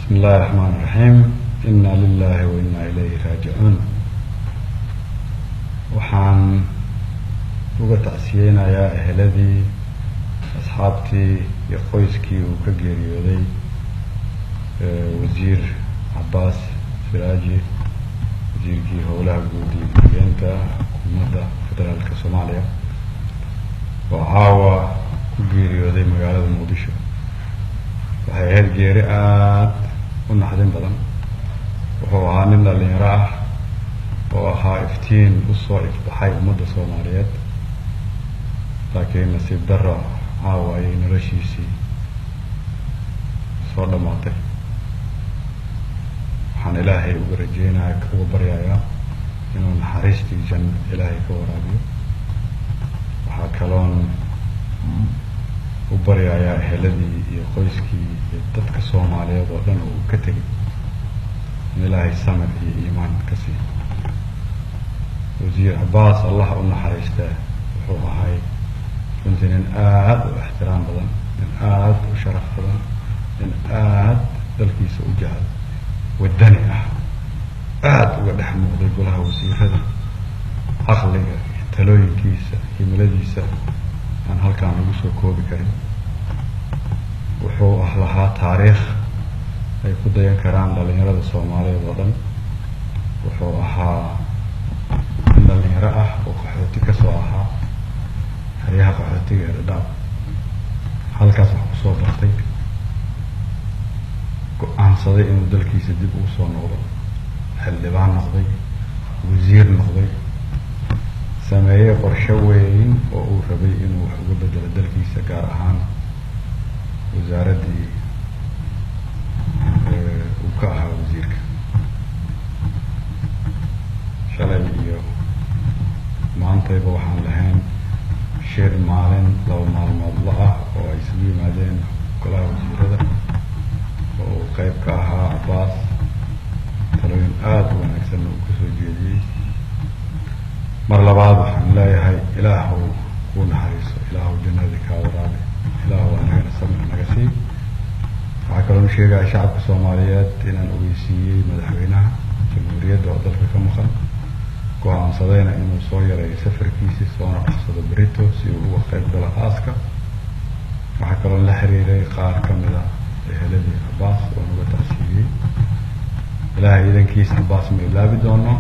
بسم الله الرحمن الرحيم إنا لله وإنا إليه راجعون. waxaan uga tacsiyeynayaa eheladii asxaabtii iyo qoyskii uu ka geeriyooday wasiir Cabbaas Siraaji, wasiirkii howlaha guud iyo guryeynta xukuumadda federaalka Soomaaliya oo caawa ku geeriyooday magaalada Muqdisho. waxay ahayd geeri aad u naxdin badan. wuxuu ahaa nin dhalinyaro ah oo ahaa iftiin u soo ifbaxay ummadda Soomaaliyeed, laakiin nasiib darro caawa ayay noloshiisii soo dhammaatay. waxaan ilaahay uga rajeynayaa uga baryayaa inuu naxariistii janno ilaahay ka waraabiyo. waxaa kaloon u baryayaa eheladii iyo qoyskii iyo dadka Soomaaliyeed oo dhan uu ka tegay in ilaahay samir iyo iimaan ka siiyo. wasiir Cabbaas Allah u naxariistaa wuxuu ahay runtii nin aad u ixtiraam badan, nin aad u sharaf badan, nin aad dalkiisa u jecel, wadani ah, aad uga dhex muuqday golaha wasiirada. caqliga iyo talooyinkiisa himiladiisa aan halkaan lagu soo koobi karin. wuxuu lahaa taariikh ay ku dayan karaan dhalinyarada Soomaaliyeed oo dhan. wuxuu ahaa nin dhalinyaro ah oo qaxooti ka soo ahaa xeryaha qaxootiga ee Dhadhaab. halkaas wax kusoo bartay, go-aansaday inuu dalkiisa dib ugu soo noqdo, xildhibaan noqday, wasiir noqday, sameeyey qorshe weyn oo uu rabay inuu wax uga bedelo dalkiisa, gaar ahaan wasaaraddii uu ka ahaa wasiirka. shalay iyo maantayba waxaan lahayn shir maalin laba maalmoodla ah oo ay isugu yimaadeen golaha wasiirada oo uu qayb ka ahaa Cabbaas. talooyin aada u wanaagsan uu kasoo jeediyey. mar labaad waxaan leeyahay ilaahu kuu naxariiso, ilaahu jannadii kaa waraabi, ilaahu anagana samir naga sii. waxaa kaloo sheegaya shacabka Soomaaliyeed inaan ogeysiiyey madaxweynaha jamhuuriyadda oo dalka ka maqan, go-aansadayna inuu soo yareeyo safarkiisii soona dhaqsado berito si uu uga qayb galo aaska. waxaa kaloo la xiriiray qaar ka mid a eheladii Cabbaas oo nuga tacsiiyey. ilaahay idankiisa Cabbaas ma ilaabi doono.